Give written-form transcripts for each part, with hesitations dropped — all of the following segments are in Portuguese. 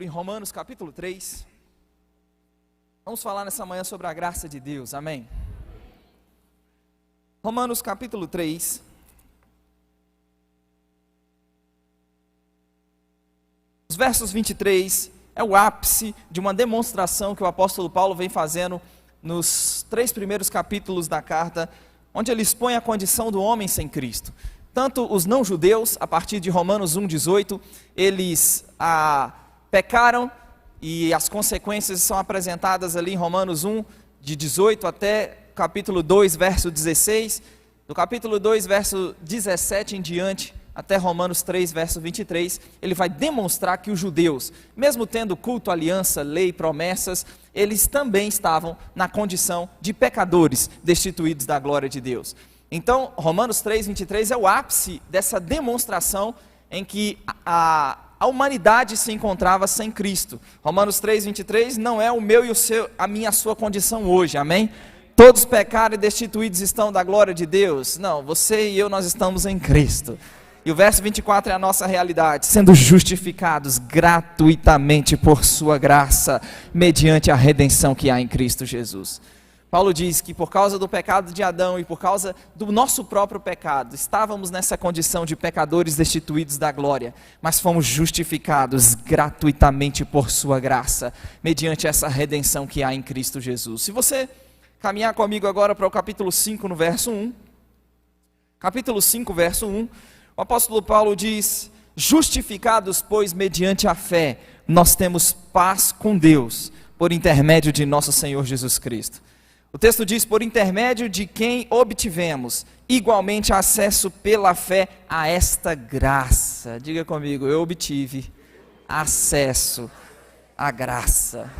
Em Romanos capítulo 3, vamos falar nessa manhã sobre a graça de Deus, amém? Romanos capítulo 3, os versos 23 é o ápice de uma demonstração que o apóstolo Paulo vem fazendo nos 3 primeiros capítulos da carta, onde ele expõe a condição do homem sem Cristo. Tanto os não-judeus, a partir de Romanos 1,18, eles pecaram, e as consequências são apresentadas ali em Romanos 1, de 18 até capítulo 2, verso 16, do capítulo 2, verso 17 em diante, até Romanos 3, verso 23, ele vai demonstrar que os judeus, mesmo tendo culto, aliança, lei, promessas, eles também estavam na condição de pecadores, destituídos da glória de Deus. Então, Romanos 3, 23 é o ápice dessa demonstração em que a humanidade se encontrava sem Cristo. Romanos 3, 23 não é o meu e o seu, a sua condição hoje, amém? Todos pecaram e destituídos estão da glória de Deus. Não, você e eu, nós estamos em Cristo. E o verso 24 é a nossa realidade, sendo justificados gratuitamente por sua graça, mediante a redenção que há em Cristo Jesus. Paulo diz que por causa do pecado de Adão e por causa do nosso próprio pecado, estávamos nessa condição de pecadores destituídos da glória, mas fomos justificados gratuitamente por sua graça, mediante essa redenção que há em Cristo Jesus. Se você caminhar comigo agora para o capítulo 5, no verso 1, capítulo 5, verso 1, o apóstolo Paulo diz: justificados, pois, mediante a fé, nós temos paz com Deus, por intermédio de nosso Senhor Jesus Cristo. O texto diz: por intermédio de quem obtivemos igualmente acesso pela fé a esta graça. Diga comigo: eu obtive acesso à graça.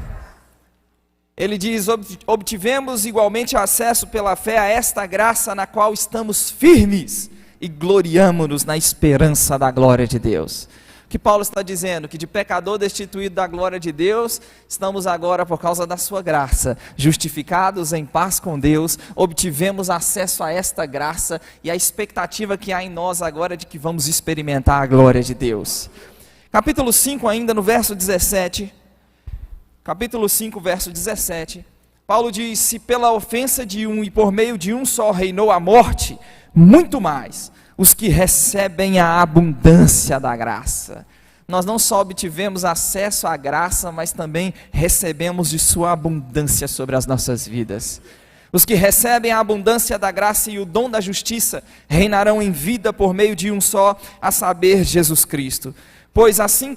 Ele diz: obtivemos igualmente acesso pela fé a esta graça na qual estamos firmes e gloriamo-nos na esperança da glória de Deus. O que Paulo está dizendo? Que de pecador destituído da glória de Deus, estamos agora, por causa da sua graça, justificados em paz com Deus, obtivemos acesso a esta graça, e a expectativa que há em nós agora é de que vamos experimentar a glória de Deus. Capítulo 5 ainda, no verso 17, capítulo 5, verso 17, Paulo diz: se pela ofensa de um e por meio de um só reinou a morte, muito mais os que recebem a abundância da graça. Nós não só obtivemos acesso à graça, mas também recebemos de sua abundância sobre as nossas vidas. Os que recebem a abundância da graça e o dom da justiça reinarão em vida por meio de um só, a saber, Jesus Cristo. Pois assim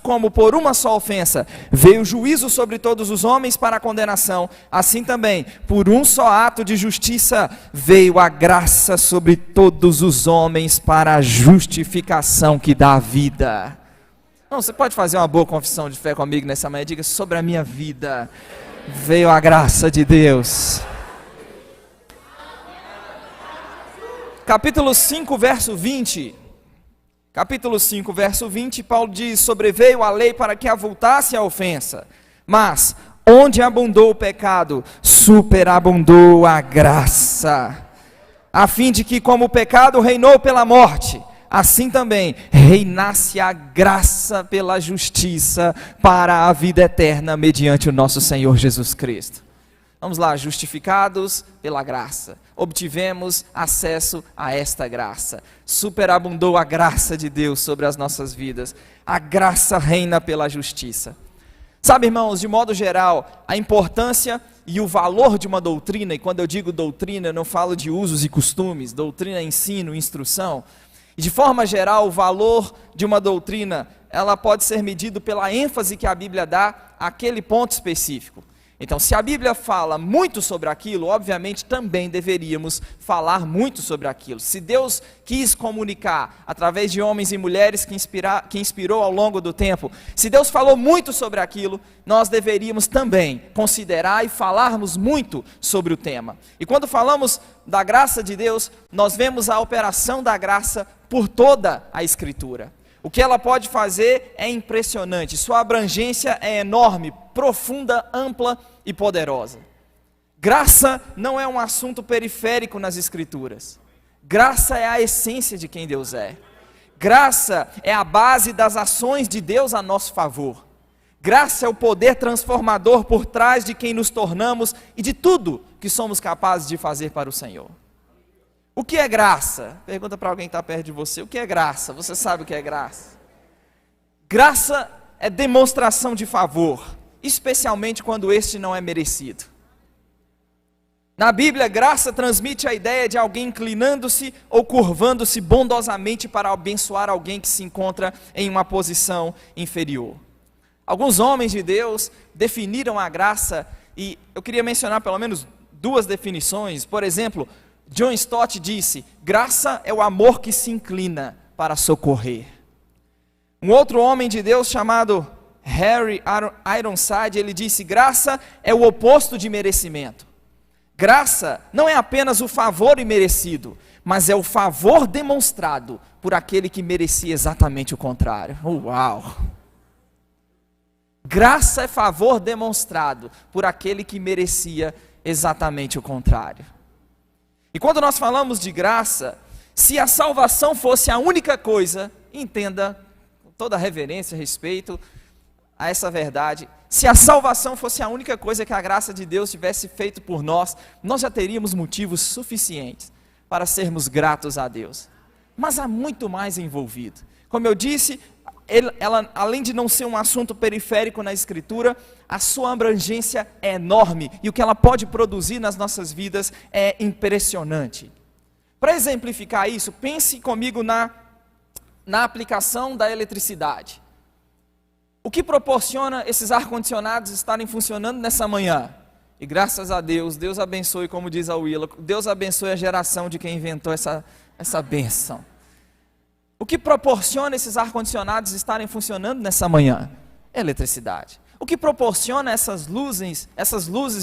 como por uma só ofensa veio o juízo sobre todos os homens para a condenação, assim também, por um só ato de justiça, veio a graça sobre todos os homens para a justificação que dá vida. Não, você pode fazer uma boa confissão de fé comigo nessa manhã? Diga: sobre a minha vida veio a graça de Deus. Capítulo 5, verso 20. Capítulo 5, verso 20, Paulo diz: sobreveio a lei para que avultasse a ofensa, mas onde abundou o pecado, superabundou a graça, a fim de que, como o pecado reinou pela morte, assim também reinasse a graça pela justiça para a vida eterna, mediante o nosso Senhor Jesus Cristo. Vamos lá: justificados pela graça, obtivemos acesso a esta graça, superabundou a graça de Deus sobre as nossas vidas, a graça reina pela justiça. Sabe, irmãos, de modo geral, a importância e o valor de uma doutrina, e quando eu digo doutrina, eu não falo de usos e costumes, doutrina é ensino, instrução, e de forma geral, o valor de uma doutrina, ela pode ser medido pela ênfase que a Bíblia dá àquele ponto específico. Então, se a Bíblia fala muito sobre aquilo, obviamente também deveríamos falar muito sobre aquilo. Se Deus quis comunicar através de homens e mulheres que inspirou ao longo do tempo, se Deus falou muito sobre aquilo, nós deveríamos também considerar e falarmos muito sobre o tema. E quando falamos da graça de Deus, nós vemos a operação da graça por toda a Escritura. O que ela pode fazer é impressionante, sua abrangência é enorme, profunda, ampla e poderosa. Graça não é um assunto periférico nas Escrituras. Graça é a essência de quem Deus é. Graça é a base das ações de Deus a nosso favor. Graça é o poder transformador por trás de quem nos tornamos e de tudo que somos capazes de fazer para o Senhor. O que é graça? Pergunta para alguém que está perto de você. O que é graça? Você sabe o que é graça? Graça é demonstração de favor, especialmente quando este não é merecido. Na Bíblia, graça transmite a ideia de alguém inclinando-se ou curvando-se bondosamente para abençoar alguém que se encontra em uma posição inferior. Alguns homens de Deus definiram a graça, e eu queria mencionar pelo menos duas definições. Por exemplo, John Stott disse: graça é o amor que se inclina para socorrer. Um outro homem de Deus chamado Harry Ironside, ele disse: graça é o oposto de merecimento. Graça não é apenas o favor imerecido, mas é o favor demonstrado por aquele que merecia exatamente o contrário. Uau! Graça é favor demonstrado por aquele que merecia exatamente o contrário. E quando nós falamos de graça, se a salvação fosse a única coisa, entenda com toda reverência e respeito a essa verdade, se a salvação fosse a única coisa que a graça de Deus tivesse feito por nós, nós já teríamos motivos suficientes para sermos gratos a Deus. Mas há muito mais envolvido. Como eu disse, ela, além de não ser um assunto periférico na Escritura, a sua abrangência é enorme, e o que ela pode produzir nas nossas vidas é impressionante. Para exemplificar isso, pense comigo na aplicação da eletricidade. O que proporciona esses ar-condicionados estarem funcionando nessa manhã? E graças a Deus, Deus abençoe, como diz a Willa, Deus abençoe a geração de quem inventou essa bênção. O que proporciona esses ar-condicionados estarem funcionando nessa manhã? Eletricidade. O que proporciona essas luzes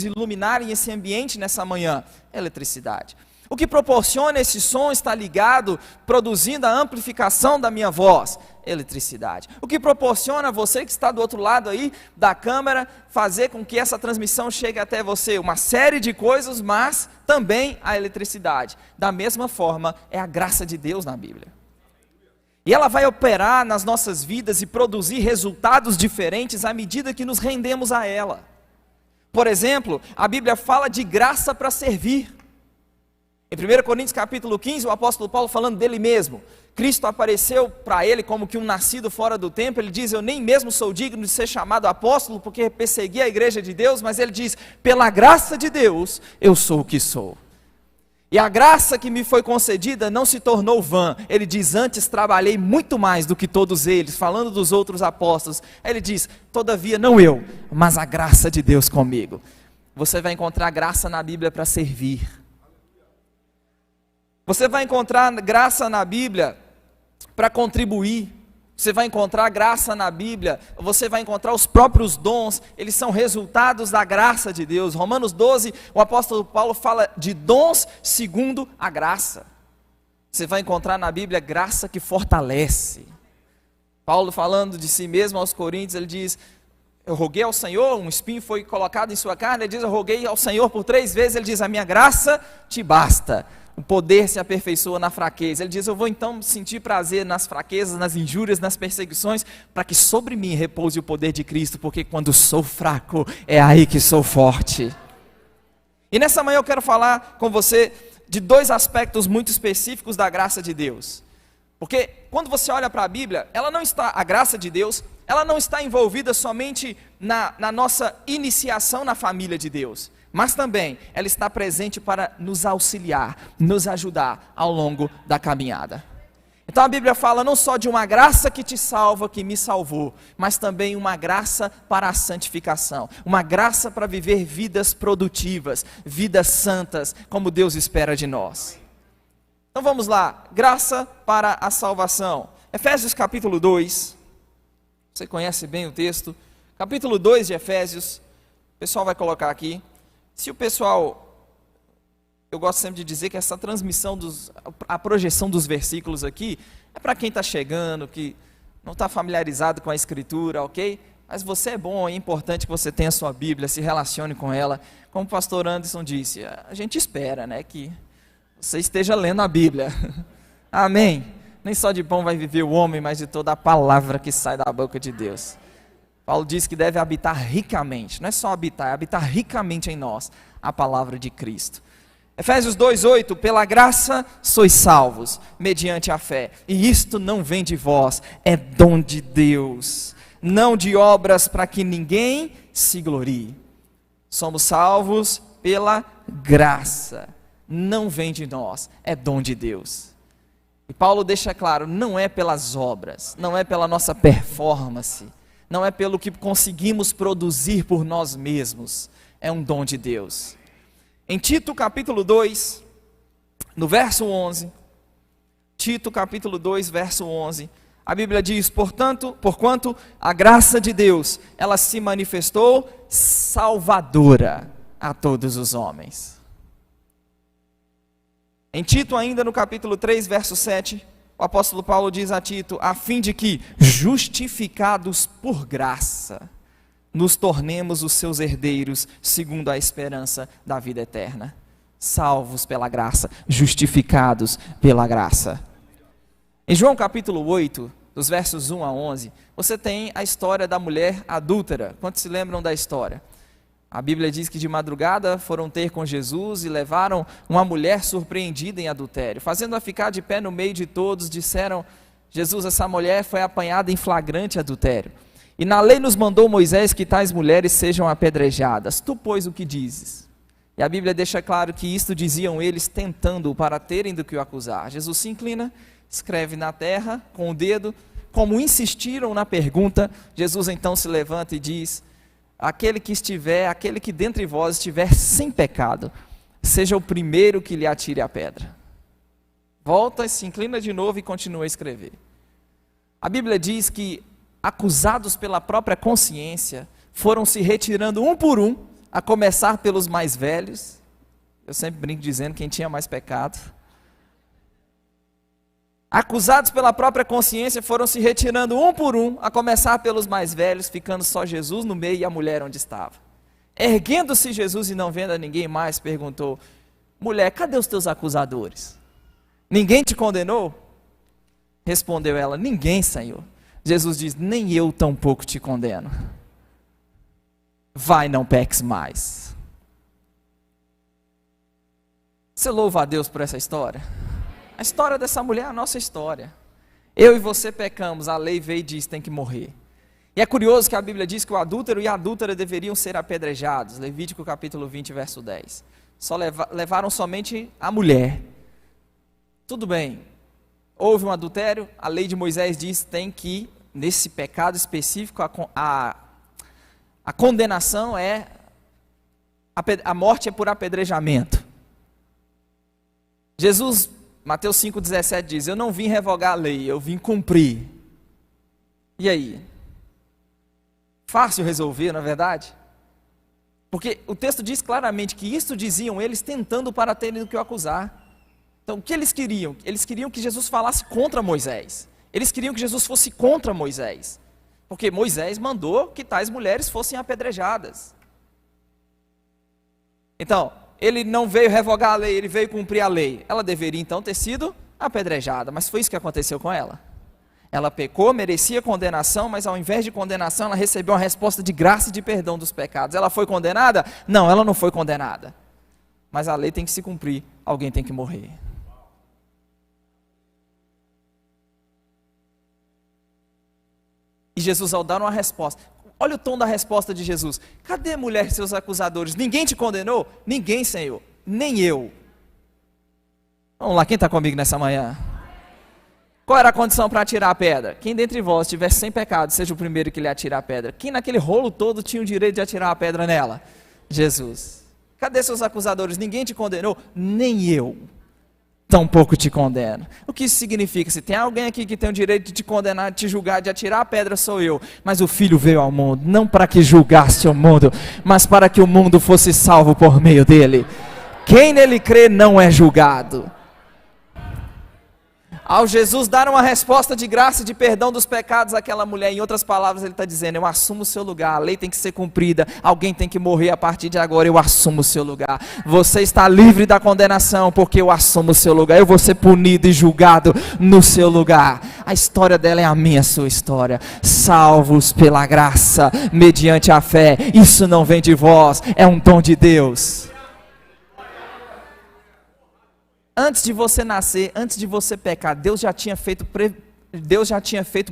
iluminarem esse ambiente nessa manhã? Eletricidade. O que proporciona esse som estar ligado, produzindo a amplificação da minha voz? Eletricidade. O que proporciona você que está do outro lado aí da câmera, fazer com que essa transmissão chegue até você? Uma série de coisas, mas também a eletricidade. Da mesma forma, é a graça de Deus na Bíblia. E ela vai operar nas nossas vidas e produzir resultados diferentes à medida que nos rendemos a ela. Por exemplo, a Bíblia fala de graça para servir. Em 1 Coríntios capítulo 15, o apóstolo Paulo falando dele mesmo, Cristo apareceu para ele como que um nascido fora do tempo. Ele diz: eu nem mesmo sou digno de ser chamado apóstolo, porque persegui a igreja de Deus, mas ele diz: pela graça de Deus, eu sou o que sou. E a graça que me foi concedida não se tornou vã. Ele diz: antes trabalhei muito mais do que todos eles, falando dos outros apóstolos. Ele diz: todavia não eu, mas a graça de Deus comigo. Você vai encontrar graça na Bíblia para servir. Você vai encontrar graça na Bíblia para contribuir. Você vai encontrar graça na Bíblia, você vai encontrar os próprios dons, eles são resultados da graça de Deus. Romanos 12, o apóstolo Paulo fala de dons segundo a graça. Você vai encontrar na Bíblia graça que fortalece. Paulo, falando de si mesmo aos Coríntios, ele diz: eu roguei ao Senhor, um espinho foi colocado em sua carne. Ele diz: eu roguei ao Senhor por 3 vezes. Ele diz: a minha graça te basta. O poder se aperfeiçoa na fraqueza. Ele diz: eu vou então sentir prazer nas fraquezas, nas injúrias, nas perseguições, para que sobre mim repouse o poder de Cristo, porque quando sou fraco, é aí que sou forte. E nessa manhã eu quero falar com você de 2 aspectos muito específicos da graça de Deus. Porque quando você olha para a Bíblia, a graça de Deus, ela não está envolvida somente na nossa iniciação na família de Deus, mas também ela está presente para nos auxiliar, nos ajudar ao longo da caminhada. Então a Bíblia fala não só de uma graça que te salva, que me salvou, mas também uma graça para a santificação, uma graça para viver vidas produtivas, vidas santas, como Deus espera de nós. Então vamos lá, graça para a salvação. Efésios capítulo 2, você conhece bem o texto, capítulo 2 de Efésios, o pessoal vai colocar aqui. Se o pessoal, eu gosto sempre de dizer que essa transmissão, a projeção dos versículos aqui, é para quem está chegando, que não está familiarizado com a Escritura, ok? Mas você é bom, é importante que você tenha a sua Bíblia, se relacione com ela. Como o pastor Anderson disse, a gente espera, né, que você esteja lendo a Bíblia. Amém? Nem só de pão vai viver o homem, mas de toda a palavra que sai da boca de Deus. Paulo diz que deve habitar ricamente, não é só habitar, é habitar ricamente em nós a palavra de Cristo. Efésios 2:8, pela graça sois salvos, mediante a fé, e isto não vem de vós, é dom de Deus, não de obras para que ninguém se glorie. Somos salvos pela graça, não vem de nós, é dom de Deus. E Paulo deixa claro, não é pelas obras, não é pela nossa performance, não é pelo que conseguimos produzir por nós mesmos, é um dom de Deus. Em Tito capítulo 2, no verso 11, Tito capítulo 2, verso 11, a Bíblia diz, porquanto a graça de Deus, ela se manifestou salvadora a todos os homens. Em Tito ainda no capítulo 3, verso 7, o apóstolo Paulo diz a Tito, a fim de que, justificados por graça, nos tornemos os seus herdeiros, segundo a esperança da vida eterna. Salvos pela graça, justificados pela graça. Em João capítulo 8, dos versos 1 a 11, você tem a história da mulher adúltera. Quantos se lembram da história? A Bíblia diz que de madrugada foram ter com Jesus e levaram uma mulher surpreendida em adultério. Fazendo-a ficar de pé no meio de todos, disseram, Jesus, essa mulher foi apanhada em flagrante adultério. E na lei nos mandou Moisés que tais mulheres sejam apedrejadas. Tu, pois, o que dizes? E a Bíblia deixa claro que isto diziam eles, tentando-o para terem do que o acusar. Jesus se inclina, escreve na terra com o dedo. Como insistiram na pergunta, Jesus então se levanta e diz, aquele que dentre vós estiver sem pecado, seja o primeiro que lhe atire a pedra. Volta, se inclina de novo e continua a escrever. A Bíblia diz que acusados pela própria consciência, foram se retirando um por um, a começar pelos mais velhos. Eu sempre brinco dizendo quem tinha mais pecado. Acusados pela própria consciência, foram se retirando um por um, a começar pelos mais velhos, ficando só Jesus no meio e a mulher onde estava. Erguendo-se Jesus e não vendo a ninguém mais, perguntou, mulher, cadê os teus acusadores? Ninguém te condenou? Respondeu ela, ninguém, Senhor. Jesus diz, nem eu tampouco te condeno. Vai, não peques mais. Você louva a Deus por essa história? A história dessa mulher é a nossa história. Eu e você pecamos, a lei veio e diz, tem que morrer. E é curioso que a Bíblia diz que o adúltero e a adúltera deveriam ser apedrejados. Levítico capítulo 20, verso 10. Só levaram somente a mulher. Tudo bem. Houve um adultério, a lei de Moisés diz tem que, nesse pecado específico, a condenação é, a morte é por apedrejamento. Jesus, Mateus 5,17 diz, eu não vim revogar a lei, eu vim cumprir. E aí? Fácil resolver, não é verdade? Porque o texto diz claramente que isso diziam eles tentando para terem do que o acusar. Então, o que eles queriam? Eles queriam que Jesus falasse contra Moisés. Eles queriam que Jesus fosse contra Moisés. Porque Moisés mandou que tais mulheres fossem apedrejadas. Então, ele não veio revogar a lei, ele veio cumprir a lei. Ela deveria então ter sido apedrejada, mas foi isso que aconteceu com ela. Ela pecou, merecia condenação, mas ao invés de condenação, ela recebeu uma resposta de graça e de perdão dos pecados. Ela foi condenada? Não, ela não foi condenada. Mas a lei tem que se cumprir, alguém tem que morrer. E Jesus, ao dar uma resposta, olha o tom da resposta de Jesus. Cadê, mulher, seus acusadores? Ninguém te condenou? Ninguém, Senhor, nem eu. Vamos lá, quem está comigo nessa manhã? Qual era a condição para atirar a pedra? Quem dentre vós estivesse sem pecado, seja o primeiro que lhe atira a pedra. Quem naquele rolo todo tinha o direito de atirar a pedra nela? Jesus. Cadê seus acusadores? Ninguém te condenou? Nem eu. Tampouco te condeno. O que isso significa? Se tem alguém aqui que tem o direito de te condenar, de te julgar, de atirar a pedra, sou eu. Mas o Filho veio ao mundo, não para que julgasse o mundo, mas para que o mundo fosse salvo por meio dele. Quem nele crê não é julgado. Ao Jesus dar uma resposta de graça e de perdão dos pecados àquela mulher, em outras palavras, ele está dizendo: eu assumo o seu lugar, a lei tem que ser cumprida, alguém tem que morrer a partir de agora, eu assumo o seu lugar. Você está livre da condenação, porque eu assumo o seu lugar, eu vou ser punido e julgado no seu lugar. A história dela é a minha, a sua história. Salvos pela graça, mediante a fé, isso não vem de vós, é um dom de Deus. Antes de você nascer, antes de você pecar, Deus já tinha feito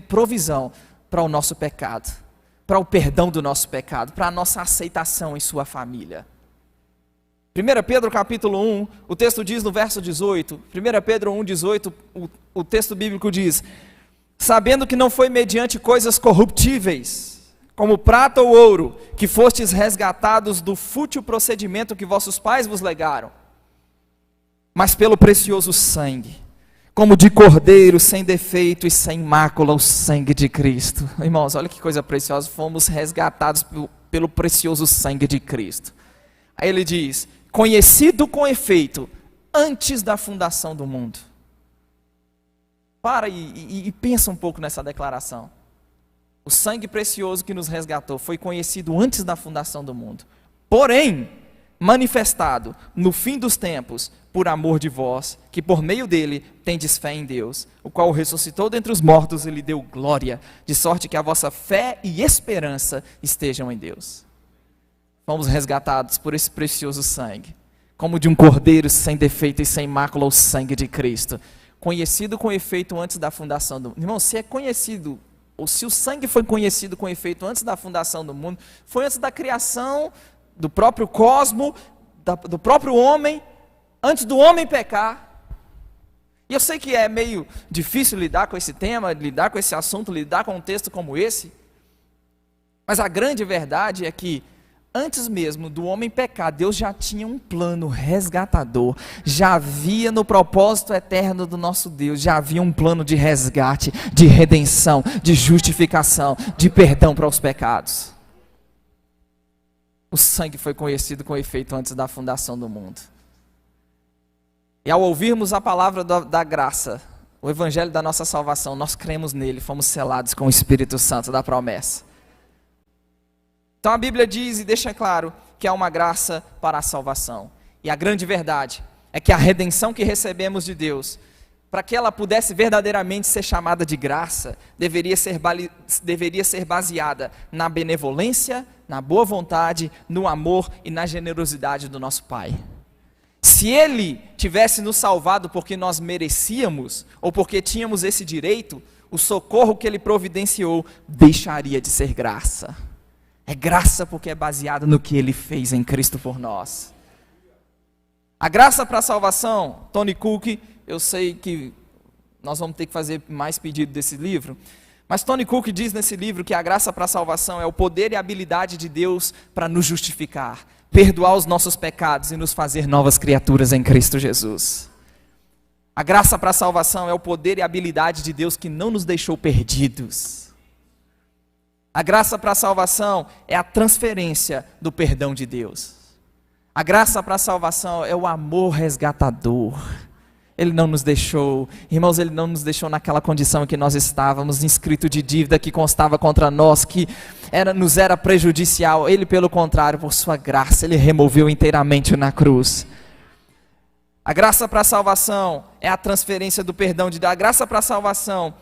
provisão para o nosso pecado, para o perdão do nosso pecado, para a nossa aceitação em sua família. 1 Pedro capítulo 1, o texto diz no verso 18, 1 Pedro 1, 18, o texto bíblico diz: sabendo que não foi mediante coisas corruptíveis, como prata ou ouro, que fostes resgatados do fútil procedimento que vossos pais vos legaram, mas pelo precioso sangue, como de cordeiro sem defeito e sem mácula, o sangue de Cristo. Irmãos, olha que coisa preciosa, fomos resgatados pelo precioso sangue de Cristo. Aí ele diz: conhecido com efeito, antes da fundação do mundo. Para e pensa um pouco nessa declaração. O sangue precioso que nos resgatou foi conhecido antes da fundação do mundo, porém manifestado no fim dos tempos, por amor de vós, que por meio dele tendes fé em Deus, o qual o ressuscitou dentre os mortos e lhe deu glória, de sorte que a vossa fé e esperança estejam em Deus. Fomos resgatados por esse precioso sangue, como de um cordeiro sem defeito e sem mácula, o sangue de Cristo, conhecido com efeito antes da fundação do mundo. Irmão, se é conhecido, ou se o sangue foi conhecido com efeito antes da fundação do mundo, foi antes da criação do próprio cosmo, do próprio homem, antes do homem pecar. E eu sei que é meio difícil lidar com esse tema, lidar com esse assunto, lidar com um texto como esse, mas a grande verdade é que antes mesmo do homem pecar, Deus já tinha um plano resgatador, já havia no propósito eterno do nosso Deus, já havia um plano de resgate, de redenção, de justificação, de perdão para os pecados. O sangue foi conhecido com efeito antes da fundação do mundo. E ao ouvirmos a palavra da graça, o evangelho da nossa salvação, nós cremos nele, fomos selados com o Espírito Santo da promessa. Então a Bíblia diz e deixa claro que há uma graça para a salvação. E a grande verdade é que a redenção que recebemos de Deus, para que ela pudesse verdadeiramente ser chamada de graça, deveria ser baseada na benevolência, na boa vontade, no amor e na generosidade do nosso Pai. Se Ele tivesse nos salvado porque nós merecíamos, ou porque tínhamos esse direito, o socorro que Ele providenciou deixaria de ser graça. É graça porque é baseada no que Ele fez em Cristo por nós. A graça para a salvação, Tony Cook, eu sei que nós vamos ter que fazer mais pedido desse livro, mas Tony Cook diz nesse livro que a graça para a salvação é o poder e a habilidade de Deus para nos justificar, perdoar os nossos pecados e nos fazer novas criaturas em Cristo Jesus. A graça para a salvação é o poder e a habilidade de Deus que não nos deixou perdidos. A graça para a salvação é a transferência do perdão de Deus. A graça para a salvação é o amor resgatador. Ele não nos deixou, irmãos, Ele não nos deixou naquela condição em que nós estávamos, inscrito de dívida que constava contra nós, que nos era prejudicial. Ele, pelo contrário, por sua graça, Ele removeu inteiramente na cruz. A graça para a salvação é a transferência do perdão de Deus. A graça para a salvação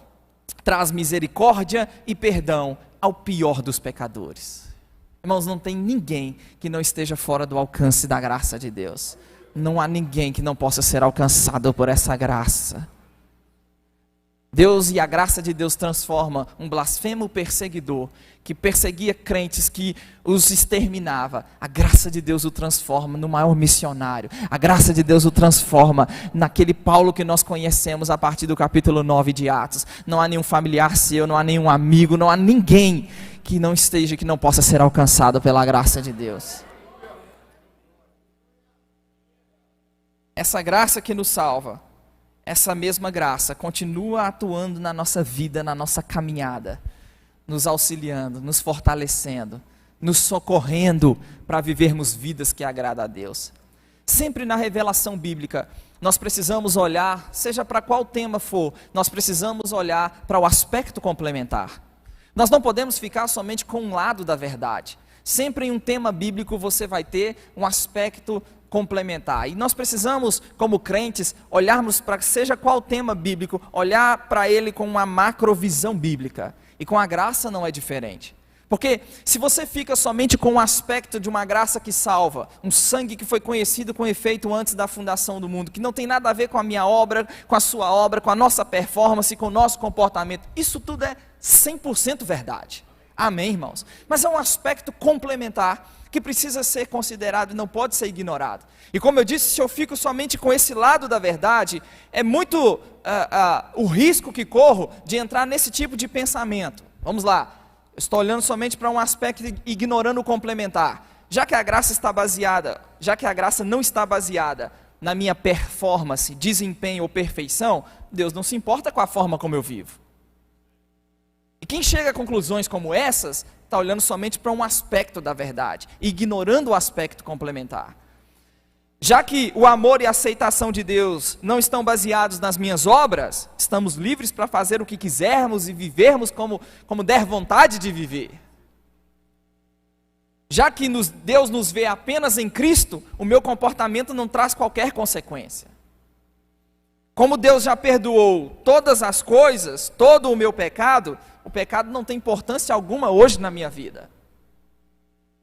traz misericórdia e perdão ao pior dos pecadores. Irmãos, não tem ninguém que não esteja fora do alcance da graça de Deus. Não há ninguém que não possa ser alcançado por essa graça. Deus e a graça de Deus transforma um blasfemo perseguidor que perseguia crentes, que os exterminava. A graça de Deus o transforma no maior missionário. A graça de Deus o transforma naquele Paulo que nós conhecemos a partir do capítulo 9 de Atos. Não há nenhum familiar seu, não há nenhum amigo, não há ninguém que não possa ser alcançado pela graça de Deus. Essa graça que nos salva, essa mesma graça continua atuando na nossa vida, na nossa caminhada, nos auxiliando, nos fortalecendo, nos socorrendo para vivermos vidas que agradam a Deus. Sempre na revelação bíblica, nós precisamos olhar, seja para qual tema for, nós precisamos olhar para o aspecto complementar. Nós não podemos ficar somente com um lado da verdade. Sempre em um tema bíblico você vai ter um aspecto complementar. E nós precisamos, como crentes, olharmos para seja qual tema bíblico, olhar para ele com uma macrovisão bíblica. E com a graça não é diferente. Porque se você fica somente com o aspecto de uma graça que salva, um sangue que foi conhecido com efeito antes da fundação do mundo, que não tem nada a ver com a minha obra, com a sua obra, com a nossa performance, com o nosso comportamento, isso tudo é 100% verdade. Amém, irmãos? Mas é um aspecto complementar que precisa ser considerado e não pode ser ignorado. E como eu disse, se eu fico somente com esse lado da verdade, é muito o risco que corro de entrar nesse tipo de pensamento. Vamos lá, eu estou olhando somente para um aspecto e ignorando o complementar. Já que a graça não está baseada na minha performance, desempenho ou perfeição, Deus não se importa com a forma como eu vivo. E quem chega a conclusões como essas, está olhando somente para um aspecto da verdade, ignorando o aspecto complementar. Já que o amor e a aceitação de Deus não estão baseados nas minhas obras, estamos livres para fazer o que quisermos e vivermos como der vontade de viver. Já que Deus nos vê apenas em Cristo, o meu comportamento não traz qualquer consequência. Como Deus já perdoou todas as coisas, todo o meu pecado, o pecado não tem importância alguma hoje na minha vida.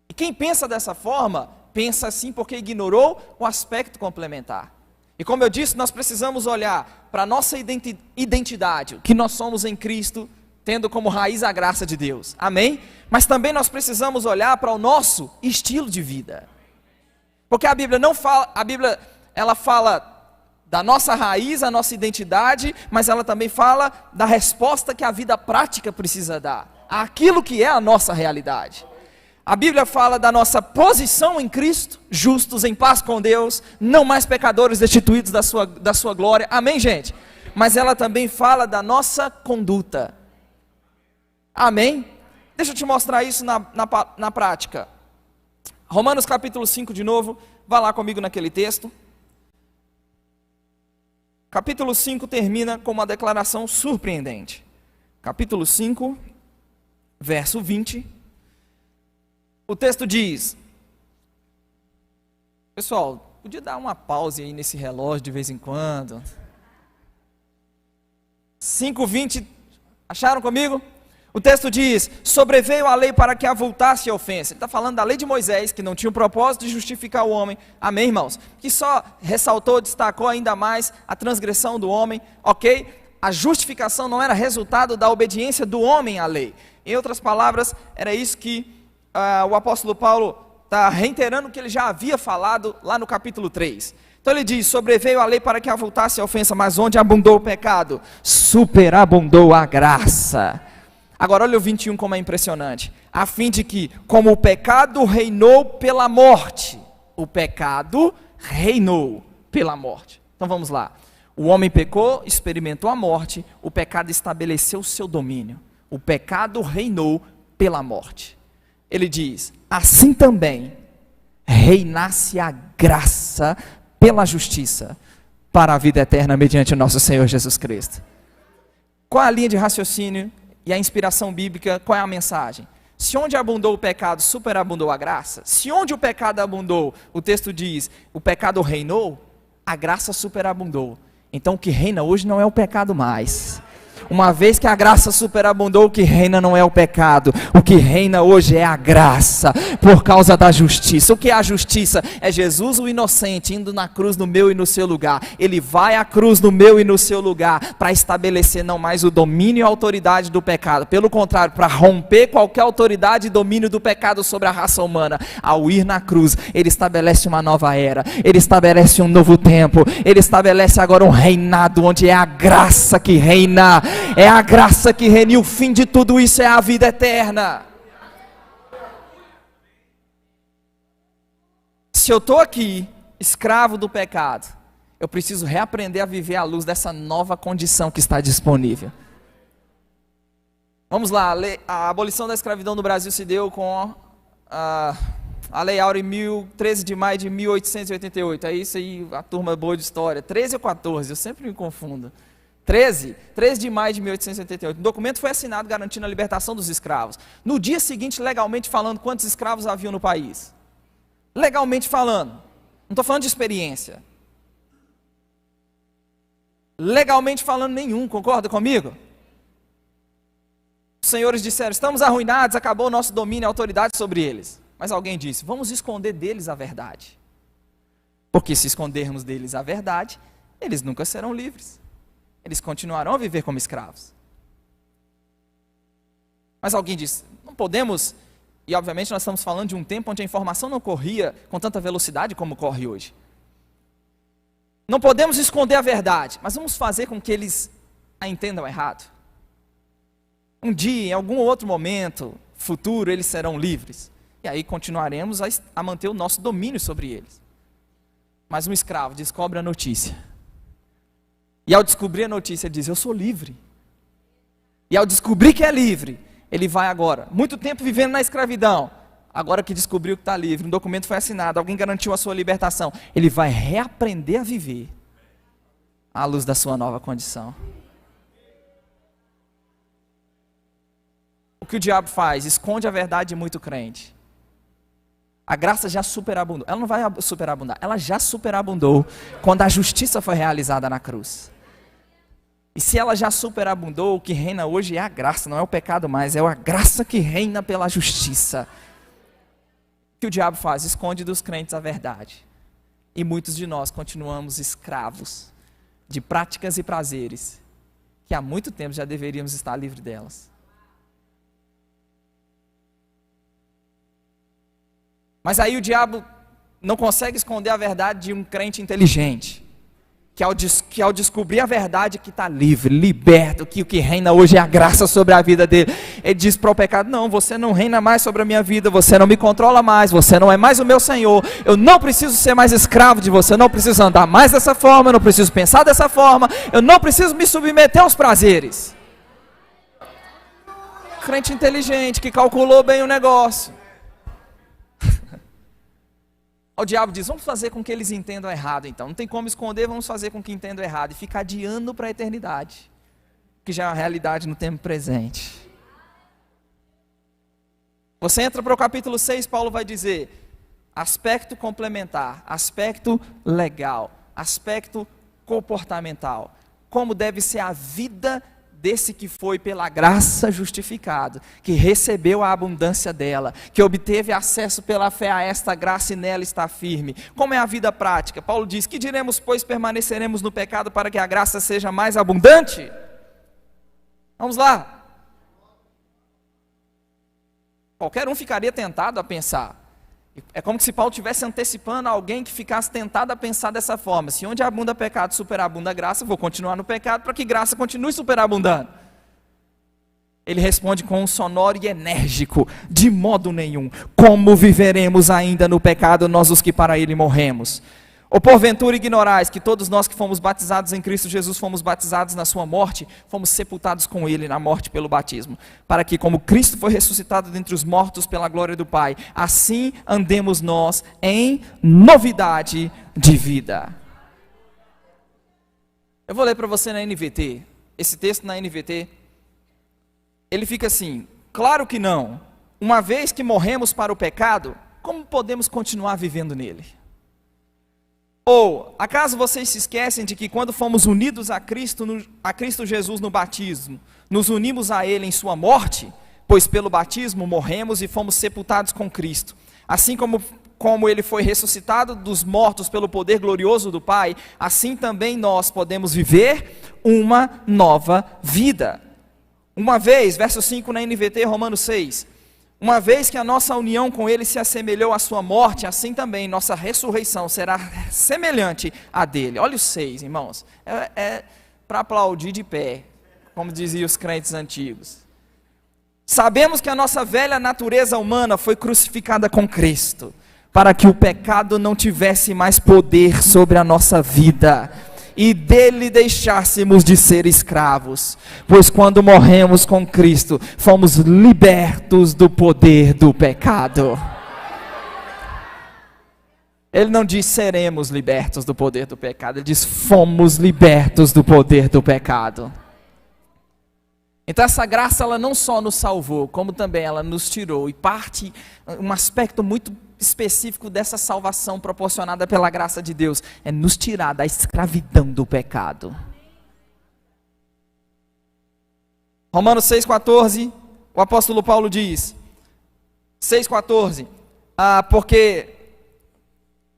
E quem pensa dessa forma, pensa assim porque ignorou o aspecto complementar. E como eu disse, nós precisamos olhar para a nossa identidade, o que nós somos em Cristo, tendo como raiz a graça de Deus. Amém? Mas também nós precisamos olhar para o nosso estilo de vida. Porque a Bíblia ela fala da nossa raiz, a nossa identidade, mas ela também fala da resposta que a vida prática precisa dar, àquilo que é a nossa realidade. A Bíblia fala da nossa posição em Cristo, justos, em paz com Deus, não mais pecadores destituídos da sua glória, amém, gente? Mas ela também fala da nossa conduta, amém? Deixa eu te mostrar isso na prática. Romanos capítulo 5 de novo, vá lá comigo naquele texto. Capítulo 5 termina com uma declaração surpreendente. Capítulo 5, verso 20. O texto diz... Pessoal, podia dar uma pausa aí nesse relógio de vez em quando? 5:20, acharam comigo? O texto diz, sobreveio a lei para que avultasse a ofensa. Ele está falando da lei de Moisés, que não tinha o propósito de justificar o homem. Amém, irmãos? Que só ressaltou, destacou ainda mais a transgressão do homem, ok? A justificação não era resultado da obediência do homem à lei. Em outras palavras, era isso que o apóstolo Paulo está reiterando que ele já havia falado lá no capítulo 3. Então ele diz, sobreveio a lei para que avultasse a ofensa, mas onde abundou o pecado, superabundou a graça. Agora olha o 21 como é impressionante, a fim de que, como o pecado reinou pela morte, o pecado reinou pela morte. Então vamos lá, o homem pecou, experimentou a morte, o pecado estabeleceu o seu domínio, o pecado reinou pela morte. Ele diz, assim também reinasse a graça pela justiça para a vida eterna mediante o nosso Senhor Jesus Cristo. Qual é a linha de raciocínio e a inspiração bíblica? Qual é a mensagem? Se onde abundou o pecado, superabundou a graça. Se onde o pecado abundou, o texto diz, o pecado reinou, a graça superabundou. Então o que reina hoje não é o pecado mais. Uma vez que a graça superabundou, o que reina não é o pecado, o que reina hoje é a graça, por causa da justiça. O que é a justiça? É Jesus o inocente, indo na cruz no meu e no seu lugar. Ele vai à cruz no meu e no seu lugar, para estabelecer não mais o domínio e a autoridade do pecado, pelo contrário, para romper qualquer autoridade e domínio do pecado sobre a raça humana. Ao ir na cruz, ele estabelece uma nova era, ele estabelece um novo tempo, ele estabelece agora um reinado, onde é a graça que reina. É a graça que reina, e o fim de tudo isso é a vida eterna. Se eu estou aqui, escravo do pecado, eu preciso reaprender a viver à luz dessa nova condição que está disponível. Vamos lá, a abolição da escravidão no Brasil se deu com A Lei Áurea 13 de maio de 1888. É isso aí, a turma boa de história. 13 ou 14, eu sempre me confundo. 13 de maio de 1888. O documento foi assinado garantindo a libertação dos escravos. No dia seguinte, legalmente falando, quantos escravos haviam no país? Legalmente falando. Não estou falando de experiência. Legalmente falando, nenhum. Concorda comigo? Os senhores disseram, estamos arruinados, acabou o nosso domínio e autoridade sobre eles. Mas alguém disse, vamos esconder deles a verdade. Porque se escondermos deles a verdade, eles nunca serão livres. Eles continuarão a viver como escravos. Mas alguém disse, não podemos, e obviamente nós estamos falando de um tempo onde a informação não corria com tanta velocidade como corre hoje. Não podemos esconder a verdade, mas vamos fazer com que eles a entendam errado. Um dia, em algum outro momento futuro, eles serão livres. E aí continuaremos a manter o nosso domínio sobre eles. Mas um escravo descobre a notícia. E ao descobrir a notícia, ele diz, eu sou livre. E ao descobrir que é livre, ele vai agora, muito tempo vivendo na escravidão, agora que descobriu que está livre, um documento foi assinado, alguém garantiu a sua libertação, ele vai reaprender a viver à luz da sua nova condição. O que o diabo faz? Esconde a verdade de muito crente. A graça já superabundou. Ela não vai superabundar, ela já superabundou quando a justiça foi realizada na cruz. E se ela já superabundou, o que reina hoje é a graça, não é o pecado mais, é a graça que reina pela justiça. O que o diabo faz? Esconde dos crentes a verdade. E muitos de nós continuamos escravos de práticas e prazeres que há muito tempo já deveríamos estar livres delas. Mas aí o diabo não consegue esconder a verdade de um crente inteligente, que ao descobrir a verdade que está livre, liberto, que o que reina hoje é a graça sobre a vida dele, ele diz para o pecado, não, você não reina mais sobre a minha vida, você não me controla mais, você não é mais o meu Senhor, eu não preciso ser mais escravo de você, eu não preciso andar mais dessa forma, eu não preciso pensar dessa forma, eu não preciso me submeter aos prazeres. Crente inteligente, que calculou bem o negócio. O diabo diz, vamos fazer com que eles entendam errado então. Não tem como esconder, vamos fazer com que entendam errado. E ficar adiando para a eternidade. Que já é uma realidade no tempo presente. Você entra para o capítulo 6, Paulo vai dizer, aspecto complementar, aspecto legal, aspecto comportamental. Como deve ser a vida desse que foi pela graça justificado, que recebeu a abundância dela, que obteve acesso pela fé a esta graça e nela está firme. Como é a vida prática? Paulo diz, que diremos, pois permaneceremos no pecado para que a graça seja mais abundante? Vamos lá. Qualquer um ficaria tentado a pensar. É como se Paulo estivesse antecipando alguém que ficasse tentado a pensar dessa forma. Se onde abunda pecado, superabunda graça, vou continuar no pecado para que graça continue superabundando. Ele responde com um sonoro e enérgico, de modo nenhum. Como viveremos ainda no pecado, nós os que para ele morremos? Ou porventura ignorais que todos nós que fomos batizados em Cristo Jesus, fomos batizados na sua morte, fomos sepultados com ele na morte pelo batismo, para que como Cristo foi ressuscitado dentre os mortos pela glória do Pai, assim andemos nós em novidade de vida. Eu vou ler para você na NVT, esse texto na NVT, ele fica assim, claro que não, uma vez que morremos para o pecado, como podemos continuar vivendo nele? Ou, acaso vocês se esquecem de que quando fomos unidos a Cristo Jesus no batismo, nos unimos a Ele em sua morte? Pois pelo batismo morremos e fomos sepultados com Cristo. Assim como Ele foi ressuscitado dos mortos pelo poder glorioso do Pai, assim também nós podemos viver uma nova vida. Uma vez, verso 5 na NVT, Romanos 6, uma vez que a nossa união com Ele se assemelhou à sua morte, assim também nossa ressurreição será semelhante à dele. Olha os 6, irmãos. É para aplaudir de pé, como diziam os crentes antigos. Sabemos que a nossa velha natureza humana foi crucificada com Cristo, para que o pecado não tivesse mais poder sobre a nossa vida, e dele deixássemos de ser escravos, pois quando morremos com Cristo, fomos libertos do poder do pecado. Ele não diz seremos libertos do poder do pecado, ele diz fomos libertos do poder do pecado. Então essa graça, ela não só nos salvou, como também ela nos tirou. E um aspecto muito específico dessa salvação proporcionada pela graça de Deus, é nos tirar da escravidão do pecado. Romanos 6,14, o apóstolo Paulo diz, 6,14, porque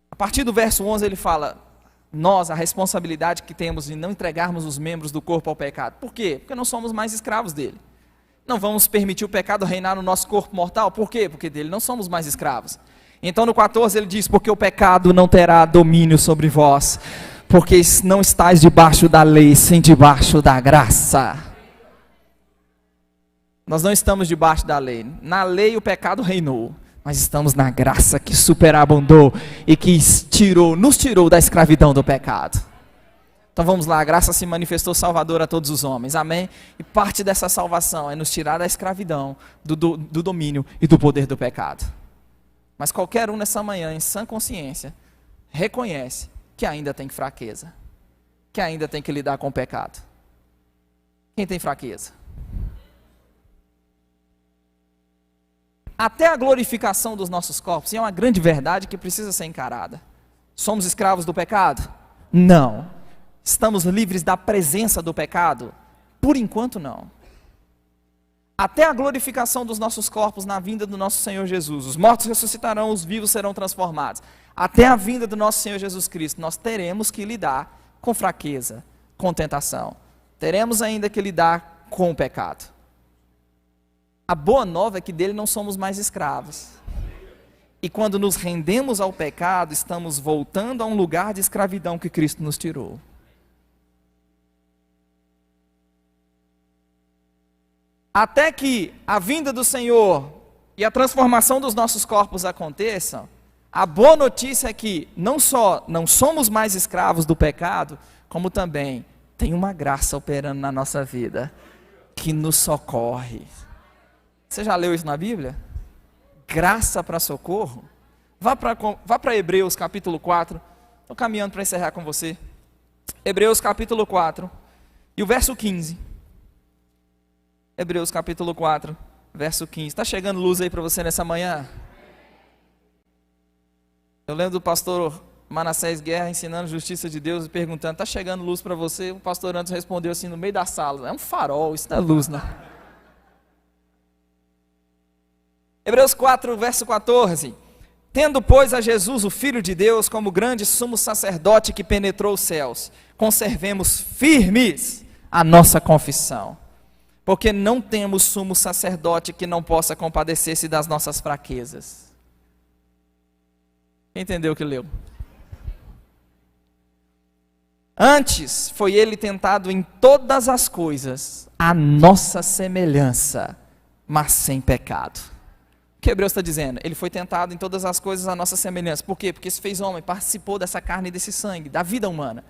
a partir do verso 11 ele fala, nós, a responsabilidade que temos de não entregarmos os membros do corpo ao pecado. Por quê? Porque não somos mais escravos dele. Não vamos permitir o pecado reinar no nosso corpo mortal. Por quê? Porque dele não somos mais escravos. Então no 14 ele diz, porque o pecado não terá domínio sobre vós, porque não estáis debaixo da lei, sim debaixo da graça. Nós não estamos debaixo da lei. Na lei o pecado reinou. Nós estamos na graça que superabundou e que nos tirou da escravidão do pecado. Então vamos lá, a graça se manifestou salvadora a todos os homens, amém? E parte dessa salvação é nos tirar da escravidão, do domínio e do poder do pecado. Mas qualquer um nessa manhã, em sã consciência, reconhece que ainda tem fraqueza, que ainda tem que lidar com o pecado. Quem tem fraqueza? Até a glorificação dos nossos corpos, e é uma grande verdade que precisa ser encarada. Somos escravos do pecado? Não. Estamos livres da presença do pecado? Por enquanto não. Até a glorificação dos nossos corpos na vinda do nosso Senhor Jesus. Os mortos ressuscitarão, os vivos serão transformados. Até a vinda do nosso Senhor Jesus Cristo, nós teremos que lidar com fraqueza, com tentação. Teremos ainda que lidar com o pecado. A boa nova é que dele não somos mais escravos. E quando nos rendemos ao pecado, estamos voltando a um lugar de escravidão que Cristo nos tirou. Até que a vinda do Senhor e a transformação dos nossos corpos aconteçam, a boa notícia é que não só não somos mais escravos do pecado, como também tem uma graça operando na nossa vida, que nos socorre. Você já leu isso na Bíblia? Graça para socorro? Vá para Hebreus capítulo 4. Estou caminhando para encerrar com você. Hebreus capítulo 4 e o verso 15. Hebreus capítulo 4, verso 15. Está chegando luz aí para você nessa manhã? Eu lembro do pastor Manassés Guerra ensinando justiça de Deus e perguntando, está chegando luz para você? O pastor antes respondeu assim no meio da sala, é um farol, isso não é luz não. Hebreus 4, verso 14. Tendo, pois, a Jesus, o Filho de Deus, como grande sumo sacerdote que penetrou os céus, conservemos firmes a nossa confissão, porque não temos sumo sacerdote que não possa compadecer-se das nossas fraquezas. Quem entendeu o que leu? Antes foi ele tentado em todas as coisas, a nossa semelhança, mas sem pecado. O que Hebreus está dizendo? Ele foi tentado em todas as coisas a nossa semelhança. Por quê? Porque se fez homem, participou dessa carne e desse sangue, da vida humana.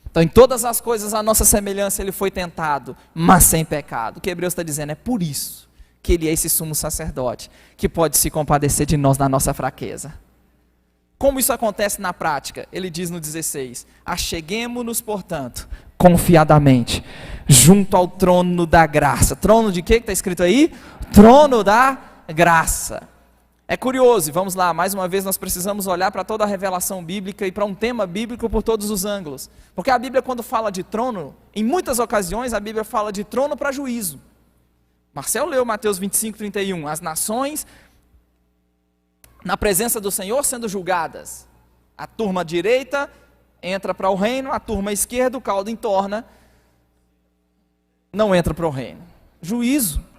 Então em todas as coisas a nossa semelhança ele foi tentado, mas sem pecado. O que Hebreus está dizendo é por isso que ele é esse sumo sacerdote, que pode se compadecer de nós na nossa fraqueza. Como isso acontece na prática? Ele diz no 16, acheguemo-nos, portanto, confiadamente, junto ao trono da graça. Trono de quê que está escrito aí? Trono da graça. É curioso, e vamos lá, mais uma vez nós precisamos olhar para toda a revelação bíblica e para um tema bíblico por todos os ângulos. Porque a Bíblia, quando fala de trono, em muitas ocasiões a Bíblia fala de trono para juízo. Marcel leu Mateus 25, 31, as nações na presença do Senhor sendo julgadas. A turma direita entra para o reino, a turma esquerda, o caldo entorna, não entra para o reino. Juízo.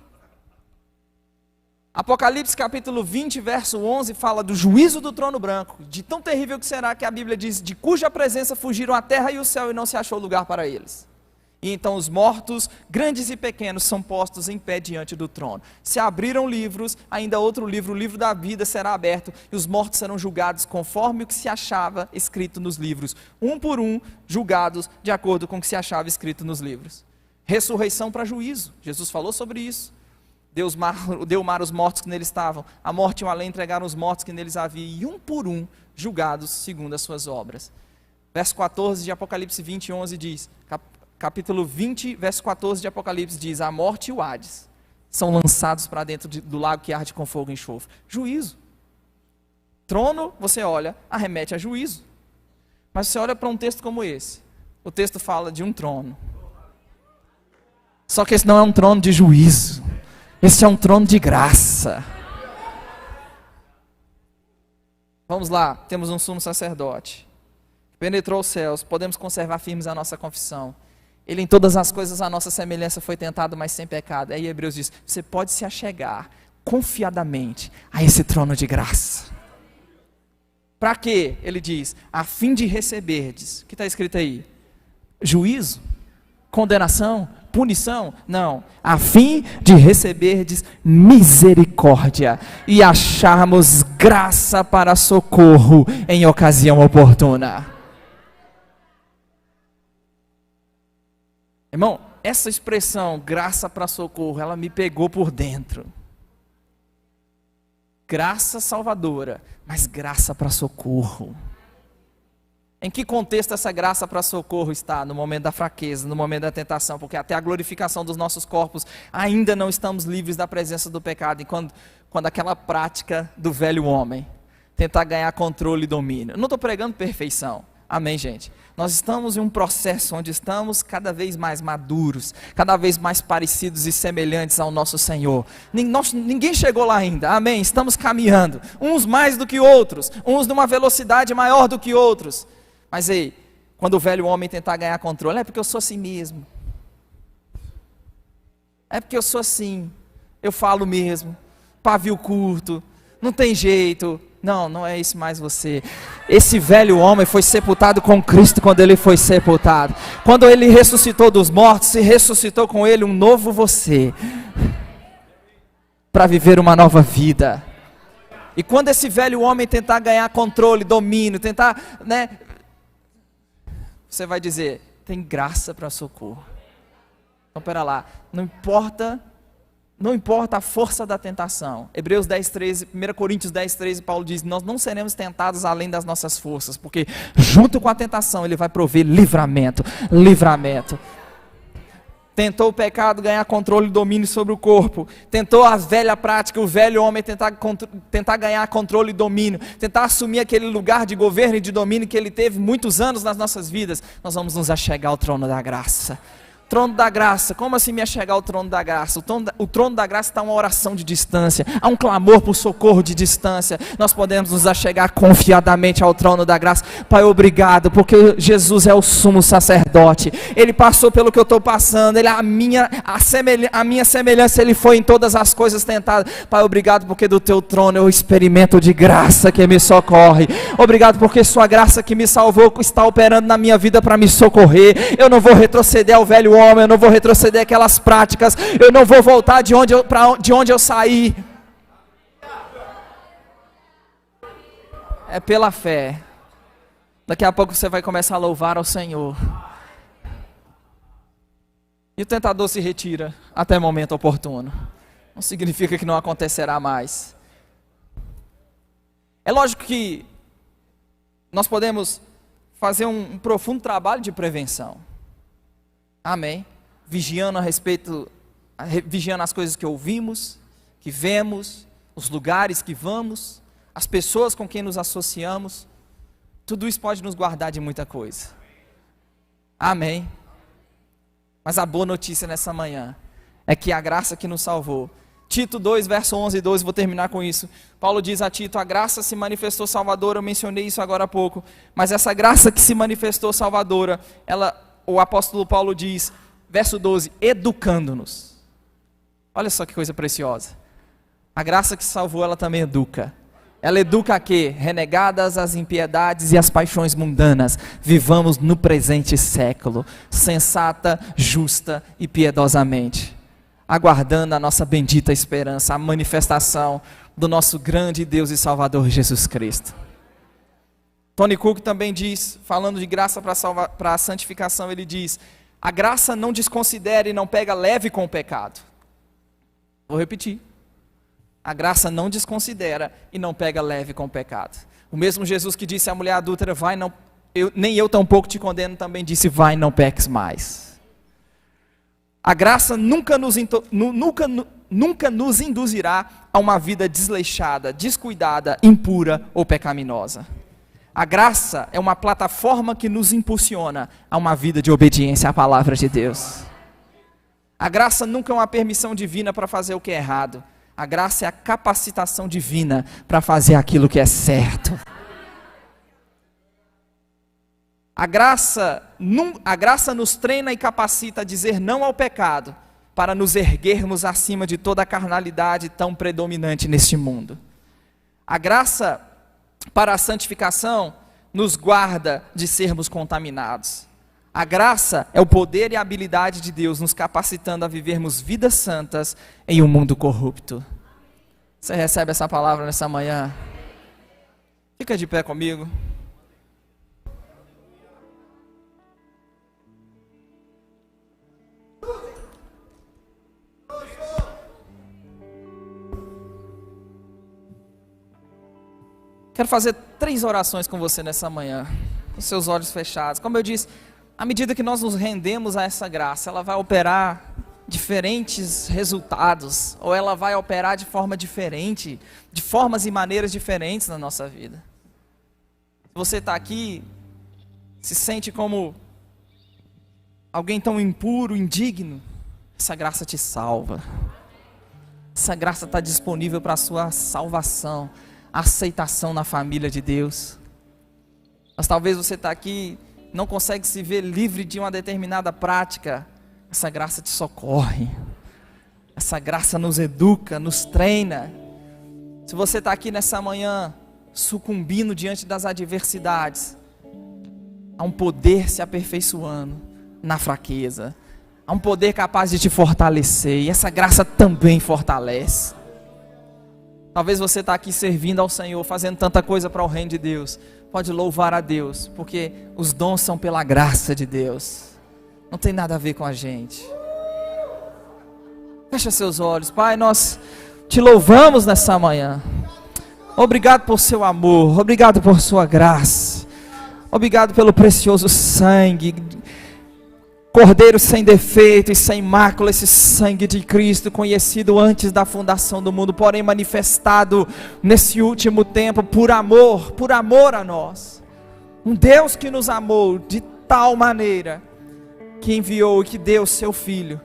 Apocalipse capítulo 20, verso 11, fala do juízo do trono branco, de tão terrível que será que a Bíblia diz, de cuja presença fugiram a terra e o céu e não se achou lugar para eles. E então os mortos, grandes e pequenos, são postos em pé diante do trono. Se abriram livros, ainda outro livro, o livro da vida será aberto, e os mortos serão julgados conforme o que se achava escrito nos livros, um por um, julgados de acordo com o que se achava escrito nos livros. Ressurreição para juízo, Jesus falou sobre isso. deu o mar os mortos que neles estavam, a morte e o além entregaram os mortos que neles havia, e um por um julgados segundo as suas obras. Verso 14 de Apocalipse 20, 11 diz, capítulo 20, verso 14 de Apocalipse diz, a morte e o Hades são lançados para dentro do lago que arde com fogo e enxofre. Juízo. Trono, você olha, arremete a juízo. Mas você olha para um texto como esse, o texto fala de um trono. Só que esse não é um trono de juízo, esse é um trono de graça. Vamos lá, temos um sumo sacerdote, penetrou os céus, podemos conservar firmes a nossa confissão. Ele em todas as coisas a nossa semelhança foi tentado, mas sem pecado. Aí Hebreus diz, você pode se achegar confiadamente a esse trono de graça. Para quê? Ele diz, a fim de receberdes, o que está escrito aí? Juízo? Condenação? Punição? Não, a fim de receberdes misericórdia e acharmos graça para socorro em ocasião oportuna. Irmão, essa expressão, graça para socorro, ela me pegou por dentro. Graça salvadora, mas graça para socorro. Em que contexto essa graça para socorro está? No momento da fraqueza, no momento da tentação, porque até a glorificação dos nossos corpos, ainda não estamos livres da presença do pecado, e quando aquela prática do velho homem, tentar ganhar controle e domínio. Eu não estou pregando perfeição, amém, gente? Nós estamos em um processo onde estamos cada vez mais maduros, cada vez mais parecidos e semelhantes ao nosso Senhor. Ninguém chegou lá ainda, amém? Estamos caminhando, uns mais do que outros, uns numa velocidade maior do que outros. Mas ei, quando o velho homem tentar ganhar controle, é porque eu sou assim mesmo. É porque eu sou assim, eu falo mesmo, pavio curto, não tem jeito. Não, não é isso mais você. Esse velho homem foi sepultado com Cristo quando ele foi sepultado. Quando ele ressuscitou dos mortos, se ressuscitou com ele um novo você, para viver uma nova vida. E quando esse velho homem tentar ganhar controle, domínio, tentar, você vai dizer, tem graça para socorro. Então, pera lá, não importa a força da tentação. Hebreus 10, 13, 1 Coríntios 10, 13, Paulo diz, nós não seremos tentados além das nossas forças, porque junto com a tentação, ele vai prover livramento. Tentou o pecado ganhar controle e domínio sobre o corpo. Tentou a velha prática, o velho homem tentar ganhar controle e domínio. Tentar assumir aquele lugar de governo e de domínio que ele teve muitos anos nas nossas vidas. Nós vamos nos achegar ao trono da graça. Trono da graça, como assim me achegar ao trono da graça? O trono da graça está uma oração de distância, há um clamor por socorro de distância. Nós podemos nos achegar confiadamente ao trono da graça. Pai, obrigado, porque Jesus é o sumo sacerdote, Ele passou pelo que eu estou passando, a minha semelhança, Ele foi em todas as coisas tentado. Pai, obrigado porque do Teu trono eu experimento de graça que me socorre. Obrigado porque Sua graça que me salvou está operando na minha vida para me socorrer. Eu não vou retroceder ao velho homem, eu não vou retroceder aquelas práticas, eu não vou voltar de onde eu saí. É pela fé. Daqui a pouco você vai começar a louvar ao Senhor. E o tentador se retira até o momento oportuno. Não significa que não acontecerá mais. É lógico que nós podemos fazer um profundo trabalho de prevenção. Amém. Vigiando vigiando as coisas que ouvimos, que vemos, os lugares que vamos, as pessoas com quem nos associamos. Tudo isso pode nos guardar de muita coisa. Amém. Mas a boa notícia nessa manhã é que a graça que nos salvou. Tito 2, verso 11 e 12, vou terminar com isso. Paulo diz a Tito, a graça se manifestou salvadora, eu mencionei isso agora há pouco. Mas essa graça que se manifestou salvadora, o apóstolo Paulo diz, verso 12, educando-nos. Olha só que coisa preciosa. A graça que salvou, ela também educa. Ela educa a quê? Renegadas as impiedades e as paixões mundanas, vivamos no presente século, sensata, justa e piedosamente, aguardando a nossa bendita esperança, a manifestação do nosso grande Deus e Salvador Jesus Cristo. Tony Cook também diz, falando de graça para a santificação, ele diz, a graça não desconsidera e não pega leve com o pecado. Vou repetir. A graça não desconsidera e não pega leve com o pecado. O mesmo Jesus que disse à mulher adúltera, vai, não, nem eu tampouco te condeno, também disse, vai, não peques mais. A graça nunca nos induzirá a uma vida desleixada, descuidada, impura ou pecaminosa. A graça é uma plataforma que nos impulsiona a uma vida de obediência à palavra de Deus. A graça nunca é uma permissão divina para fazer o que é errado. A graça é a capacitação divina para fazer aquilo que é certo. A graça nos treina e capacita a dizer não ao pecado, para nos erguermos acima de toda a carnalidade tão predominante neste mundo. A graça para a santificação nos guarda de sermos contaminados. A graça é o poder e a habilidade de Deus nos capacitando a vivermos vidas santas em um mundo corrupto. Você recebe essa palavra nessa manhã? Fica de pé comigo. Quero fazer 3 orações com você nessa manhã, com seus olhos fechados. Como eu disse, à medida que nós nos rendemos a essa graça, ela vai operar diferentes resultados, ou ela vai operar de forma diferente, de formas e maneiras diferentes na nossa vida. Se você está aqui, se sente como alguém tão impuro, indigno, essa graça te salva. Essa graça está disponível para a sua salvação, aceitação na família de Deus. Mas talvez você está aqui, não consegue se ver livre de uma determinada prática. Essa graça te socorre. Essa graça nos educa, nos treina. Se você está aqui nessa manhã, sucumbindo diante das adversidades, há um poder se aperfeiçoando na fraqueza. Há um poder capaz de te fortalecer. E essa graça também fortalece. Talvez você está aqui servindo ao Senhor, fazendo tanta coisa para o reino de Deus. Pode louvar a Deus, porque os dons são pela graça de Deus. Não tem nada a ver com a gente. Fecha seus olhos. Pai, nós te louvamos nessa manhã. Obrigado por seu amor, obrigado por sua graça. Obrigado pelo precioso sangue. Cordeiro sem defeito e sem mácula, esse sangue de Cristo, conhecido antes da fundação do mundo, porém manifestado nesse último tempo, por amor a nós. Um Deus que nos amou de tal maneira, que enviou e que deu seu Filho,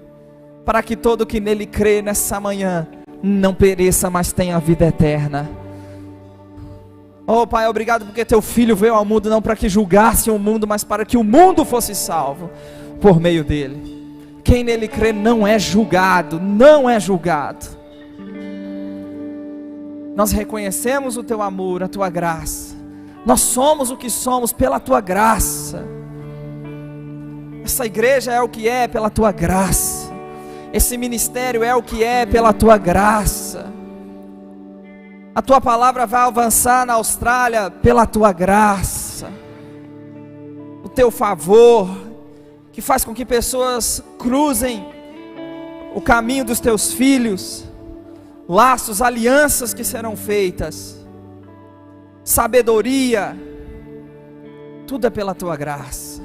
para que todo que nele crê nessa manhã, não pereça, mas tenha vida eterna. Oh Pai, obrigado porque teu Filho veio ao mundo, não para que julgasse o mundo, mas para que o mundo fosse salvo por meio dele. Quem nele crê não é julgado, não é julgado. Nós reconhecemos o teu amor, a tua graça. Nós somos o que somos pela tua graça. Essa igreja é o que é pela tua graça. Esse ministério é o que é pela tua graça. A tua palavra vai avançar na Austrália pela tua graça. O teu favor que faz com que pessoas cruzem o caminho dos teus filhos, laços, alianças que serão feitas, sabedoria, tudo é pela tua graça.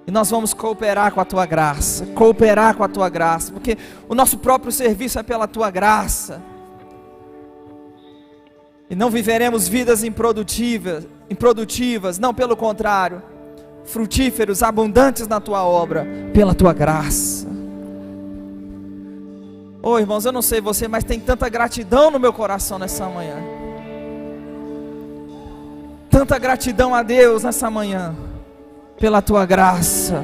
E nós vamos cooperar com a tua graça, porque o nosso próprio serviço é pela tua graça. E não viveremos vidas improdutivas, não, pelo contrário, frutíferos, abundantes na tua obra, pela tua graça. Oh irmãos, eu não sei você, mas tem tanta gratidão no meu coração nessa manhã. Tanta gratidão a Deus nessa manhã, pela tua graça,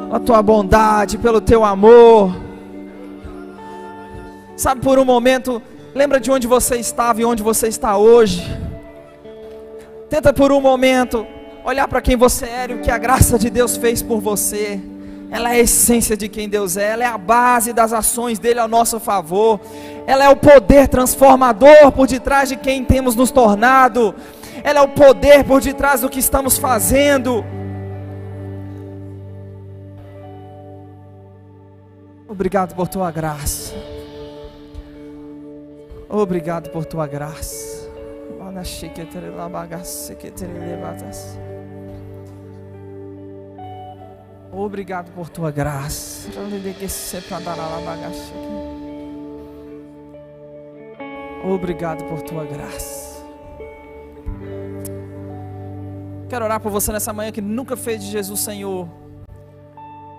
pela tua bondade, pelo teu amor. Sabe, por um momento, lembra de onde você estava e onde você está hoje. Tenta por um momento olhar para quem você era e o que a graça de Deus fez por você. Ela é a essência de quem Deus é. Ela é a base das ações dele ao nosso favor. Ela é o poder transformador por detrás de quem temos nos tornado. Ela é o poder por detrás do que estamos fazendo. Obrigado por tua graça. Obrigado por tua graça. Obrigado por tua graça. Obrigado por tua graça. Quero orar por você nessa manhã que nunca fez de Jesus Senhor.